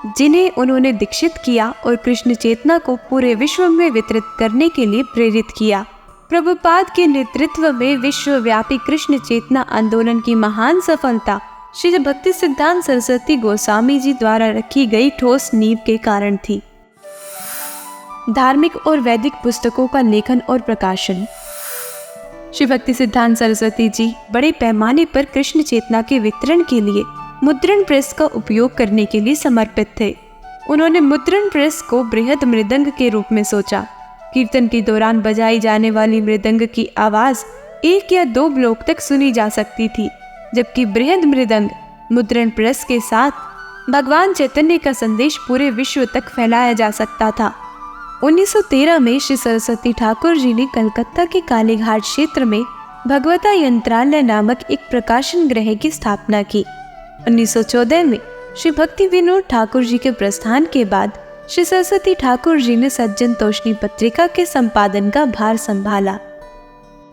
जिन्हें उन्होंने दीक्षित किया और कृष्ण चेतना को पूरे विश्व में वितरित करने के लिए प्रेरित किया। प्रभुपाद के नेतृत्व में विश्वव्यापी कृष्ण चेतना आंदोलन की महान सफलता श्री भक्ति सिद्धांत सरस्वती गोस्वामी जी द्वारा रखी गई ठोस नींव के कारण थी। धार्मिक और वैदिक पुस्तकों का लेखन और प्रकाशन। श्री भक्ति सिद्धांत सरस्वती जी बड़े पैमाने पर कृष्ण चेतना के वितरण के लिए मुद्रण प्रेस का उपयोग करने के लिए समर्पित थे। उन्होंने मुद्रण प्रेस को बृहद मृदंग के रूप में सोचा। कीर्तन के दौरान बजाई जाने वाली मृदंग की आवाज 1 या 2 ब्लॉक तक सुनी जा सकती थी, जबकि बृहद मृदंग मुद्रण प्रेस के साथ भगवान चैतन्य का संदेश पूरे विश्व तक फैलाया जा सकता था। 1913 में श्री सरस्वती ठाकुर जी ने कलकत्ता के कालीघाट क्षेत्र में भगवता यंत्रालय नामक एक प्रकाशन गृह की स्थापना की। 1914 में श्री भक्ति विनोद ठाकुर जी के प्रस्थान के बाद श्री सरस्वती ठाकुर जी ने सज्जन तोषणी पत्रिका के संपादन का भार संभाला।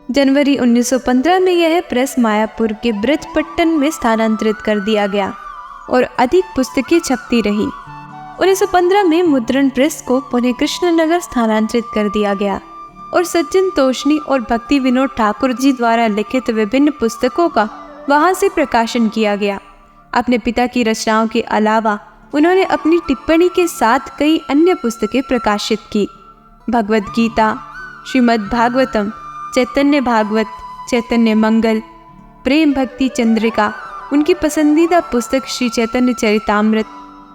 जनवरी 1915 में यह प्रेस मायापुर के ब्रजपट्टन में स्थानांतरित कर दिया गया और अधिक पुस्तकें छपती रही। 1915 में मुद्रण प्रेस को पुणे कृष्णनगर स्थानांतरित कर दिया गया और सज्जन तोषणी और भक्ति विनोद ठाकुर जी द्वारा लिखित विभिन्न पुस्तकों का वहां से प्रकाशन किया गया। अपने पिता की रचनाओं के अलावा उन्होंने अपनी टिप्पणी के साथ कई अन्य पुस्तकें प्रकाशित की। भगवद गीता, श्रीमद् भागवतम, चैतन्य भागवत, चैतन्य मंगल, प्रेम भक्ति चंद्रिका, उनकी पसंदीदा पुस्तक श्री चैतन्य चरितामृत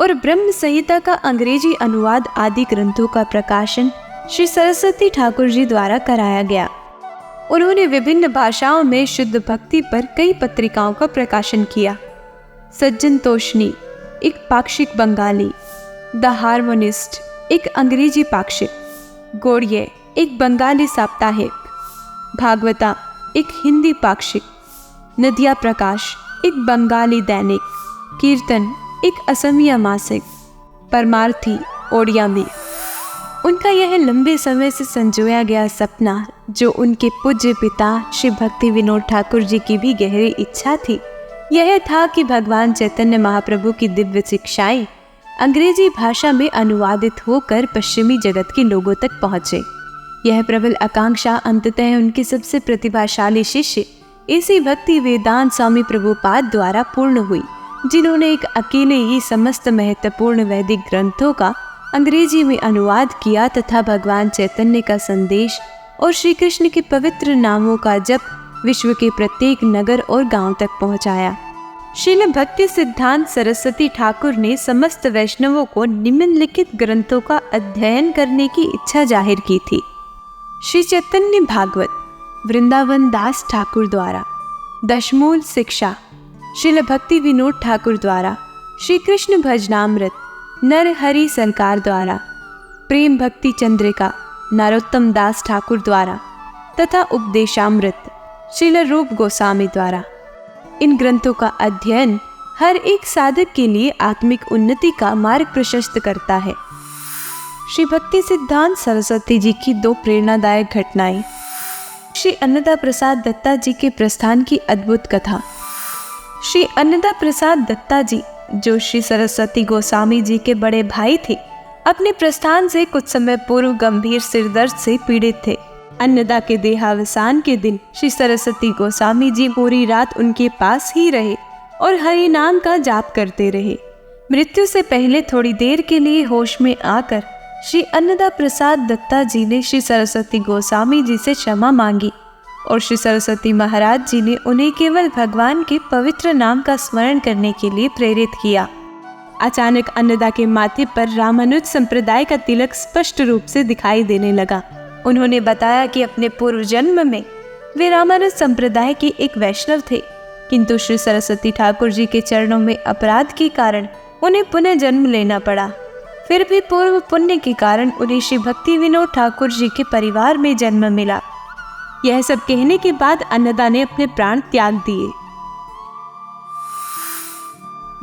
और ब्रह्म संहिता का अंग्रेजी अनुवाद आदि ग्रंथों का प्रकाशन श्री सरस्वती ठाकुर जी द्वारा कराया गया। उन्होंने विभिन्न भाषाओं में शुद्ध भक्ति पर कई पत्रिकाओं का प्रकाशन किया। सज्जन तोषणी एक पाक्षिक बंगाली, द हार्मोनिस्ट एक अंग्रेजी पाक्षिक, गौड़िये एक बंगाली साप्ताहिक, भागवता एक हिंदी पाक्षिक, नदिया प्रकाश एक बंगाली दैनिक, कीर्तन एक असमिया मासिक, परमार्थी ओडिया में। उनका यह लंबे समय से संजोया गया सपना, जो उनके पूज्य पिता श्री भक्ति विनोद ठाकुर जी की भी गहरी इच्छा थी, यह था कि भगवान चैतन्य महाप्रभु की दिव्य शिक्षाएं अंग्रेजी भाषा में अनुवादित होकर पश्चिमी जगत के लोगों तक पहुँचे। यह प्रबल आकांक्षा अंततः उनके सबसे प्रतिभाशाली शिष्य AC भक्ति वेदांत स्वामी प्रभुपाद द्वारा पूर्ण हुई, जिन्होंने एक अकेले ही समस्त महत्वपूर्ण वैदिक ग्रंथों का अंग्रेजी में अनुवाद किया तथा भगवान चैतन्य का संदेश और श्री कृष्ण के पवित्र नामों का जप विश्व के प्रत्येक नगर और गांव तक पहुंचाया। श्रील भक्ति सिद्धांत सरस्वती ठाकुर ने समस्त वैष्णवों को निम्नलिखित ग्रंथों का अध्ययन करने की इच्छा जाहिर की थी। श्री चैतन्य भागवत वृंदावन दास ठाकुर द्वारा, दशमूल शिक्षा श्रील भक्ति विनोद ठाकुर द्वारा, श्री कृष्ण भजनामृत नर हरि सरकार द्वारा, प्रेम भक्ति चंद्रिका नरोत्तम दास ठाकुर द्वारा तथा उपदेशामृत श्रील रूप गोस्वामी द्वारा। इन ग्रंथों का अध्ययन हर एक साधक के लिए आत्मिक उन्नति का मार्ग प्रशस्त करता है। श्री भक्ति सिद्धांत सरस्वती जी की 2 प्रेरणादायक घटनाएं। श्री अन्नदा प्रसाद दत्ता जी के प्रस्थान की अद्भुत कथा। श्री अन्नदा प्रसाद दत्ता जी, जो श्री सरस्वती गोस्वामी जी के बड़े भाई थे, अपने प्रस्थान से कुछ समय पूर्व गंभीर सिरदर्द से पीड़ित थे। अन्नदा के देहावसान के दिन श्री सरस्वती गोस्वामी जी पूरी रात उनके पास ही रहे और हरि नाम का जाप करते रहे। मृत्यु से पहले थोड़ी देर के लिए होश में आकर श्री अन्नदा प्रसाद दत्ता जी ने श्री सरस्वती गोस्वामी जी से क्षमा मांगी और श्री सरस्वती महाराज जी ने उन्हें केवल भगवान के पवित्र नाम का स्मरण करने के लिए प्रेरित किया। अचानक अन्नदा के माथे पर रामानुज संप्रदाय का तिलक स्पष्ट रूप से दिखाई देने लगा। उन्होंने बताया कि अपने पूर्व जन्म में वे रामानुज संप्रदाय के एक वैष्णव थे, किंतु श्री सरस्वती ठाकुर जी के चरणों में अपराध के कारण उन्हें पुनः जन्म लेना पड़ा। फिर भी पूर्व पुण्य के कारण उन्हें श्री भक्ति विनोद ठाकुर जी के परिवार में जन्म मिला। यह सब कहने के बाद अन्नदा ने अपने प्राण त्याग दिए।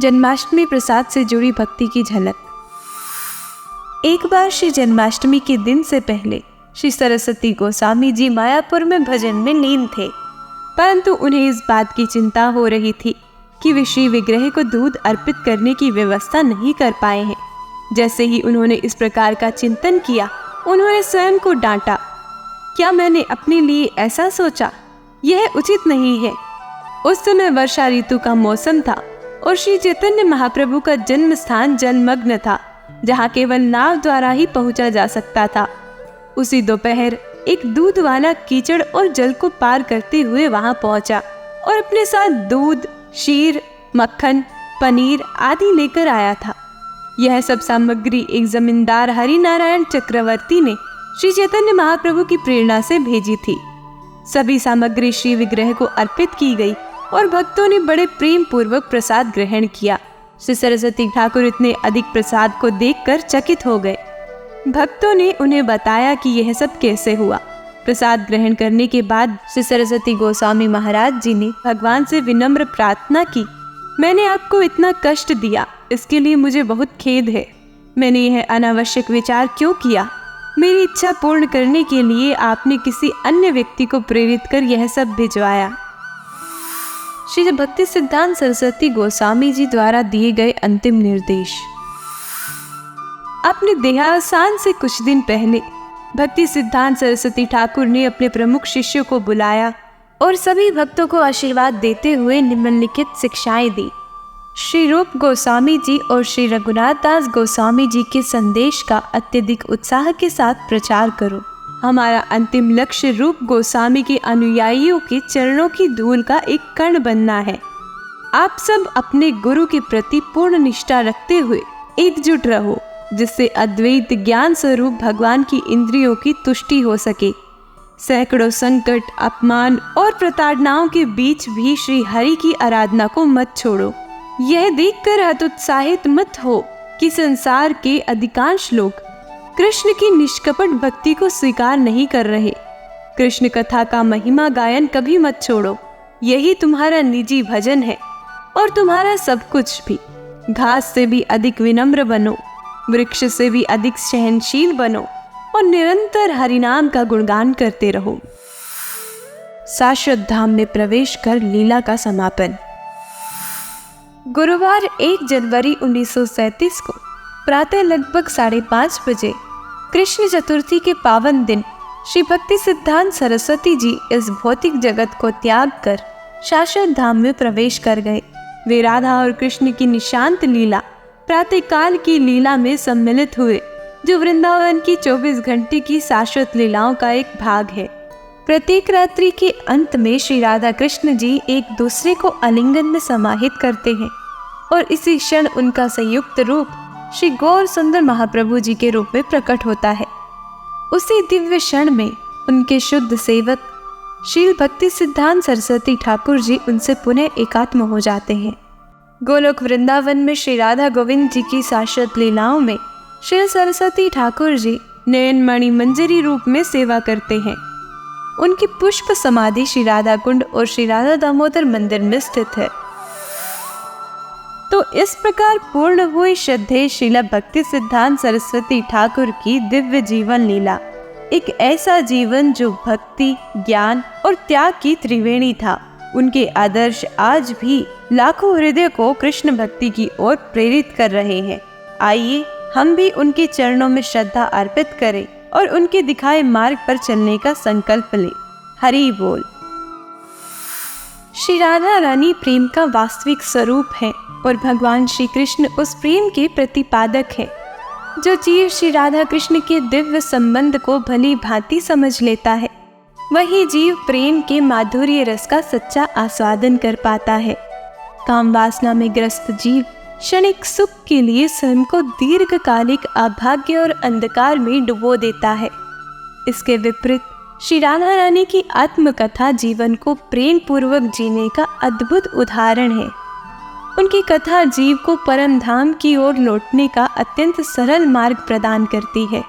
जन्माष्टमी प्रसाद से जुड़ी भक्ति की झलक। एक बार श्री जन्माष्टमी के दिन से पहले श्री सरस्वती गोस्वामी जी मायापुर में भजन में लीन थे, परंतु उन्हें इस बात की चिंता हो रही थी कि वे श्री विग्रह को दूध अर्पित करने की व्यवस्था नहीं कर पाए हैं। जैसे ही उन्होंने इस प्रकार का चिंतन किया, उन्होंने स्वयं को डांटा, क्या मैंने अपने लिए ऐसा सोचा? यह उचित नहीं है। उस समय वर्षा ऋतु का मौसम था और श्री चैतन्य महाप्रभु का जन्म स्थान जलमग्न था, जहाँ केवल नाव द्वारा ही पहुँचा जा सकता था। उसी दोपहर एक दूध वाला कीचड़ और जल को पार करते हुए वहां पहुंचा और अपने साथ दूध, शीर, मक्खन, पनीर आदि लेकर आया था। यह सब सामग्री एक जमींदार हरिनारायण चक्रवर्ती ने श्री चैतन्य महाप्रभु की प्रेरणा से भेजी थी। सभी सामग्री श्री विग्रह को अर्पित की गई और भक्तों ने बड़े प्रेम पूर्वक प्रसाद ग्रहण किया। श्री सरस्वती ठाकुर इतने अधिक प्रसाद को देखकर चकित हो गए। भक्तों ने उन्हें बताया कि यह सब कैसे हुआ। प्रसाद ग्रहण करने के बाद श्री सरस्वती गोस्वामी महाराज जी ने भगवान से विनम्र प्रार्थना की, मैंने आपको इतना कष्ट दिया, इसके लिए मुझे बहुत खेद है। मैंने यह अनावश्यक विचार क्यों किया? मेरी इच्छा पूर्ण करने के लिए आपने किसी अन्य व्यक्ति को प्रेरित कर यह सब भिजवाया। श्री भक्ति सिद्धांत सरस्वती गोस्वामी जी द्वारा दिए गए अंतिम निर्देश। अपने देहावसान से कुछ दिन पहले भक्ति सिद्धांत सरस्वती ठाकुर ने अपने प्रमुख शिष्यों को बुलाया और सभी भक्तों को आशीर्वाद देते हुए निम्नलिखित शिक्षाएं दी। श्री रूप गोस्वामी जी और श्री रघुनाथ दास गोस्वामी जी के संदेश का अत्यधिक उत्साह के साथ प्रचार करो। हमारा अंतिम लक्ष्य रूप गोस्वामी के अनुयायियों के चरणों की धूल का एक कण बनना है। आप सब अपने गुरु के प्रति पूर्ण निष्ठा रखते हुए एकजुट रहो, जिससे अद्वैत ज्ञान स्वरूप भगवान की इंद्रियों की तुष्टि हो सके। सैकड़ों संकट, अपमान और प्रताड़नाओं के बीच भी श्री हरि की आराधना को मत छोड़ो। यह देखकर हतोत्साहित मत हो कि संसार के अधिकांश लोग कृष्ण की निष्कपट भक्ति को स्वीकार नहीं कर रहे। कृष्ण कथा का महिमा गायन कभी मत छोड़ो, यही तुम्हारा निजी भजन है और तुम्हारा सब कुछ भी। घास से भी अधिक विनम्र बनो, वृक्ष से भी अधिक सहनशील बनो और निरंतर हरिनाम का गुणगान करते रहो। शाश्वत धाम में प्रवेश कर लीला का समापन। गुरुवार 1 जनवरी 1937 को प्रातः लगभग 5:30 बजे कृष्ण चतुर्थी के पावन दिन श्री भक्ति सिद्धांत सरस्वती जी इस भौतिक जगत को त्याग कर शाश्वत धाम में प्रवेश कर गए। वे राधा और कृष्ण की निशांत लीला प्रातःकाल की लीला में सम्मिलित हुए, जो वृंदावन की 24 घंटे की शाश्वत लीलाओं का एक भाग है। प्रत्येक रात्रि के अंत में श्री राधा कृष्ण जी एक दूसरे को आलिंगन में समाहित करते हैं और इसी क्षण उनका संयुक्त रूप श्री गौर सुंदर महाप्रभु जी के रूप में प्रकट होता है। उसी दिव्य क्षण में उनके शुद्ध सेवक शील भक्ति सिद्धांत सरस्वती ठाकुर जी उनसे पुनः एकात्म हो जाते हैं। गोलोक वृंदावन में श्री राधा गोविंद जी की शाश्वत लीलाओं में श्री सरस्वती ठाकुर जी नयनमणि मंजरी रूप में सेवा करते हैं। उनकी पुष्प समाधि श्री राधा कुंड और श्री राधा दामोदर मंदिर में स्थित है। तो इस प्रकार पूर्ण हुई श्रद्धेय श्रीला भक्ति सिद्धांत सरस्वती ठाकुर की दिव्य जीवन लीला, एक ऐसा जीवन जो भक्ति, ज्ञान और त्याग की त्रिवेणी था। उनके आदर्श आज भी लाखों हृदय को कृष्ण भक्ति की ओर प्रेरित कर रहे हैं। आइए हम भी उनके चरणों में श्रद्धा अर्पित करें और उनके दिखाए मार्ग पर चलने का संकल्प लें। हरि बोल। श्री राधा रानी प्रेम का वास्तविक स्वरूप है और भगवान श्री कृष्ण उस प्रेम के प्रतिपादक है। जो जीव श्री राधा कृष्ण के दिव्य संबंध को भली भांति समझ लेता है, वही जीव प्रेम के माधुर्य रस का सच्चा आस्वादन कर पाता है। काम वासना में ग्रस्त जीव क्षणिक सुख के लिए स्वयं को दीर्घकालिक अभाग्य और अंधकार में डुबो देता है। इसके विपरीत श्री राधा रानी की आत्मकथा जीवन को प्रेम पूर्वक जीने का अद्भुत उदाहरण है। उनकी कथा जीव को परम धाम की ओर लौटने का अत्यंत सरल मार्ग प्रदान करती है।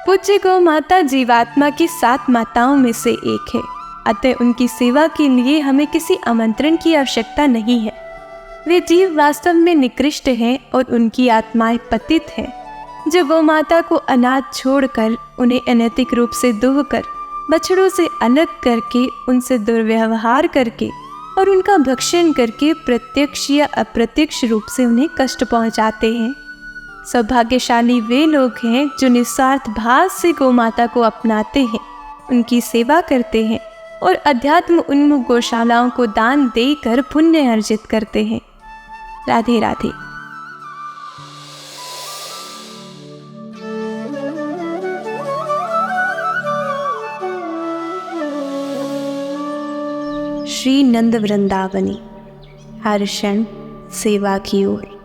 पूज्य गौ माता जीवात्मा की 7 माताओं में से एक है, अतः उनकी सेवा के लिए हमें किसी आमंत्रण की आवश्यकता नहीं है। वे जीव वास्तव में निकृष्ट हैं और उनकी आत्माएं पतित हैं, जो गौ माता को अनाथ छोड़कर, उन्हें अनैतिक रूप से दुहकर, बछड़ों से अलग करके, उनसे दुर्व्यवहार करके और उनका भक्षण करके प्रत्यक्ष या अप्रत्यक्ष रूप से उन्हें कष्ट पहुंचाते हैं। सौभाग्यशाली वे लोग हैं जो निस्वार्थ भाव से गौ माता को अपनाते हैं, उनकी सेवा करते हैं और अध्यात्म उन्मुख गौशालाओं को दान देकर पुण्य अर्जित करते हैं। राधे राधे। श्री नंद वृंदावनी, हर क्षण सेवा की ओर।